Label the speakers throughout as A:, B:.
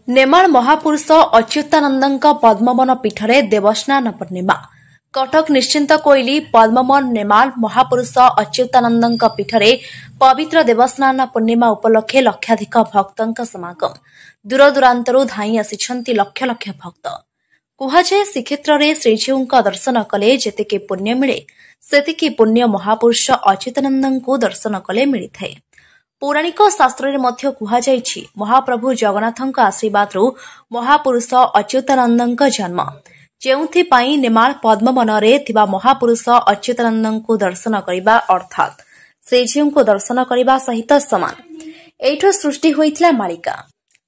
A: नेमाल महापुरुष अच्युतानंद पद्मवन पीठरे देवस्नान पूर्णिमा कटक निश्चिंत कोइली पद्मवन नेमाल महापुरुष अच्युतानंद पीठरे पवित्र देवस्नान पूर्णिमा उपलक्षे लक्षाधिक भक्तों समागम दूरदूरांतरू धाई आसिछंती लक्ष लक्ष भक्त कुहाଯାଏ श्रीक्षेत्र श्रीजीव दर्शन कले जेतिके पुण्य मिले सेतिके पुण्य महापुरुष अच्युतानंद को दर्शन कले मिलि पौराणिक शास्त्र में महाप्रभु जगन्नाथ आशीर्वाद महापुरुष अच्युतानंद जन्म जो नेमाल पद्मवन में महापुरुष अच्युतानंद को दर्शन करने अर्थात श्रीजीव को दर्शन करने सहित सामान एठो सृष्टि होइथिला मालिका।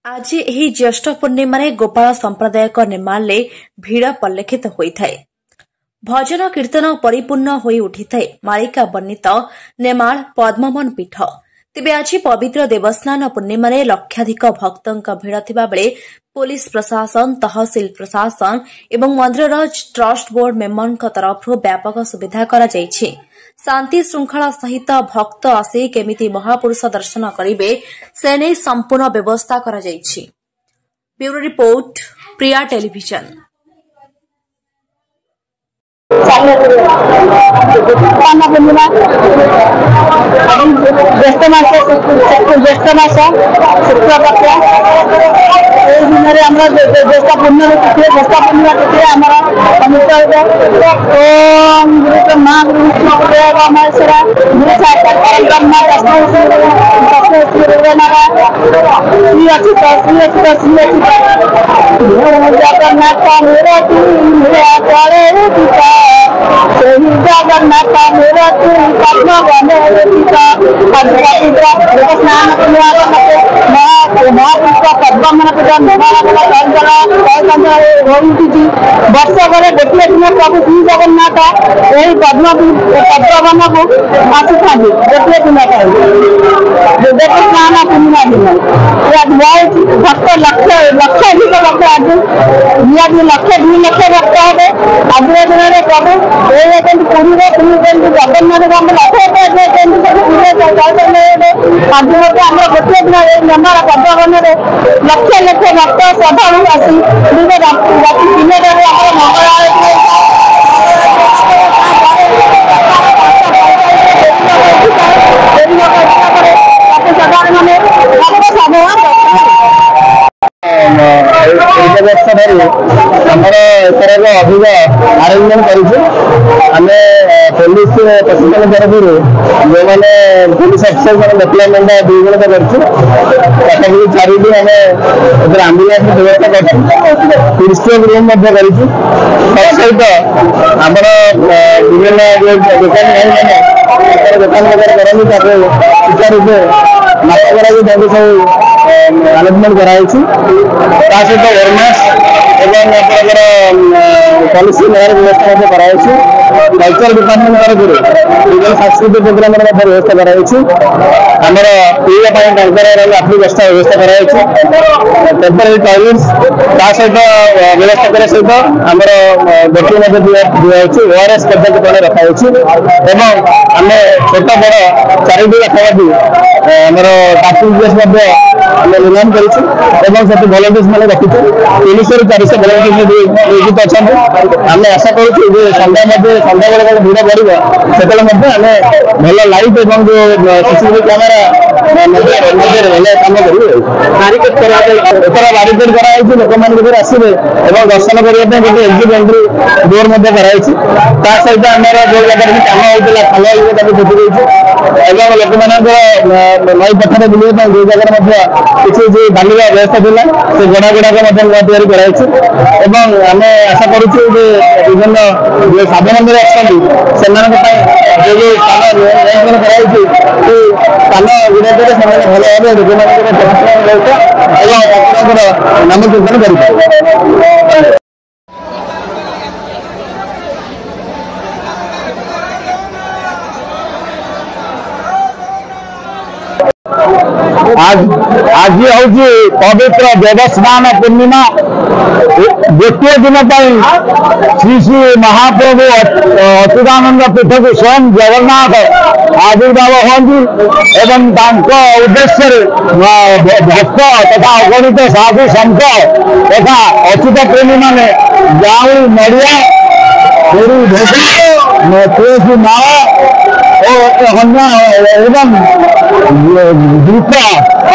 A: आज एही ज्येष्ठ पूर्णिमा गोपाल संप्रदायक नेमाल भीड़ परिलक्षित होइथाय। भजन कीर्तन परिपूर्ण होई उठिथाय मालिका वर्णित नेमाल पद्मवन पीठ। तेबे आज पवित्र देवस्नान पूर्णिमा लक्षाधिक भक्तों भीड़ थिबा बेले पुलिस प्रशासन तहसील प्रशासन एवं मंदिर ट्रस्ट बोर्ड मेंबर तरफ व्यापक सुविधा करा जायछि। शांति श्रृंखला सहित भक्त आसी केमिति महापुरुष दर्शन करिवे से नै संपूर्ण व्यवस्था करा जायछि। ब्यूरो रिपोर्ट प्रिया टेलीविजन।
B: ज्येष्ठ मास शुक्लपक्ष ज्येष्ठ पूर्णिमा तिथि आमर ओम गुरु माँ गुरु विष्णुदेव महेश्वर गुरु साक्षात् परब्रह्म जगन्नाथ जगन्नाथ पद्मवन स्नान महापुरुष पद्मवन वर्षक गोटे दिन प्रभु श्री जगन्नाथ यही पद्मवन को आसी था गोटे दिन स्नान पूर्णिमा दिन बहुत भक्त लक्षाधिक भक्त आज निहाती लक्ष 2 लक्ष भक्त हे आज दिन में प्रभु पुरी जगन्नाथ आज आम गोटे दिन नेमाल पद्मवन लक्ष लक्ष भक्त श्रद्धालु आसी राति 3 मंगल आरती अधिक आरेंजमेंट करें पुलिस प्रशासन तरफ जो मैंने पुलिस अफसर डेवलपमेंट 2 जन करी 4टी आम आंबुलांस व्यवस्था कर रूम सहित आम विभिन्न दुकान भाई दुकान वगैरह करते सुचारूपे मात्र सब आलोचमेंट कराई सहित अवेयरनेस पॉलिसी लेवार व्यवस्था कराई कल्चर डिपार्टमेंट तरफ विभिन्न सांस्कृतिक प्रोग्राम व्यवस्था करामर पीवा टंकर लाट्रिन व्यवस्था कराई टेम्पररी टॉयलेट्स सहित व्यवस्था करने सहित आमर बैटरी दिखाई ओआरएस पद्धति रखाई आम छोट बड़ 4टी रखवादी आमर टास्क फोर्स निर्माण कर भलंटियर्स मैंने रखीचु 300 ରୁ 400 भलंटियर्स नियोजित अच्छा आम आशा करुँ सन्ध्या बेले भीड़ बढ़ से भल लाइट और जो सीसीटीवी कैमेरा कम कर बारिकेड कराई लोक मैंने आसवे और दर्शन करने गोटे एग्जिट एंट्री डोर कराई सहित आम जो जगह कम होता खाल बुझी लोक नई पथर बुलाई जो जगह किसी बालिका व्यवस्था था से गड़ा गुड़ाक तैयारी कराई आम आशा करुँ विभिन्न जो साधु मंदिर अच्छा से जो स्थान नियंत्रण कराई स्थान गुड़ाक भल भाव लोक व्यवस्था और नाम कीर्तन कर आज आज हूँ पवित्र देवस्नान पूर्णिमा द्वितीय दिन श्री श्री महाप्रभु अच्युतानंद पीठ को स्वयं जगन्नाथ आविर्भाव होती एवं उद्देश्य भक्त तथा अगणित साधु संत तथा अच्युत प्रेमी माने जाऊँ नड़िया तुलसी माला एवं दीप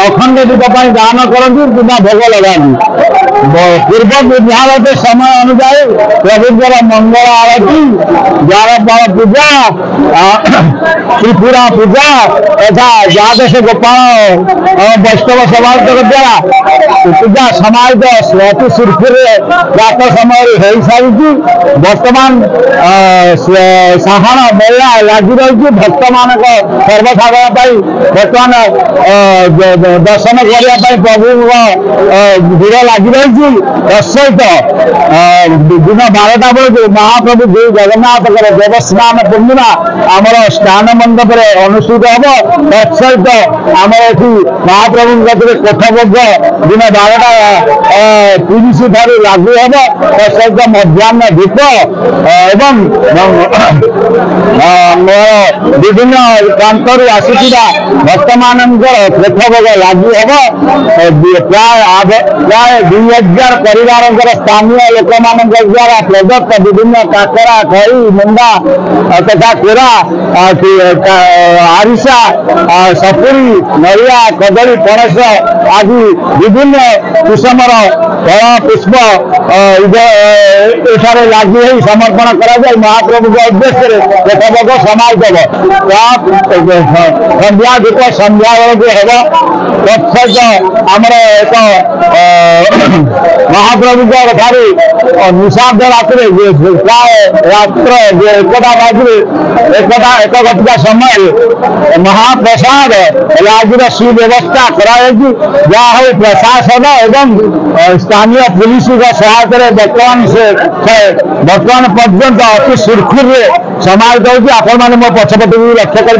B: अखंड दीप दान करती कि भोग लगाती पूर्व निर्धारित समय अनुसार प्रभुंर मंगल आरती द्वारपाल पूजा त्रिपुरा पूजा तथा द्वादश गोपाल वैष्णव समाज द्वारा पूजा समाज अति सुरखुर प्रात समय हो सारी बर्तमान साहन मेला लगी रही भक्त मान सर्वसाधारण बर्तमान दर्शन करने प्रभु भीड़ लगी रही तत्सहित दिन 12टा बेलू महाप्रभु श्री जगन्नाथ देवस्नान पूर्णिमा आमर स्नान मंडप अनुष्ठित हम तत्सहित आम ये महाप्रभु कोठभोग दिन 12टा 30 ठार लागू हम तत्सहित मध्याह्न धूप एवं विभिन्न प्रांतर आसुवा भक्त मान कोठभोग लागू हम प्राय 2000 परिवार स्थानीय लोक मान द्वारा प्रदत्त विभिन्न काकरा खई मुंडा तथा कोरा आरिसा सपुरी नड़िया कदली पणस आदि विभिन्न किसमर फल पुष्प एठारे लगी समर्पण कर महाप्रभु के उद्देश्य कोठभोग समाप्त संध्या धूप संध्या बेलू हम तत्सहित आमर एक महाप्रभु निषाद रात्रि प्राय रात्र 1टा बाजे 1 घटिका समय महाप्रसाद राज्य सुव्यवस्था कराई जहाँ प्रशासन एवं स्थानीय पुलिस सहायता बर्तमान पर्यंत अति सुरखुर समाज होती आपण मैंने मो पछपट लक्ष्य कर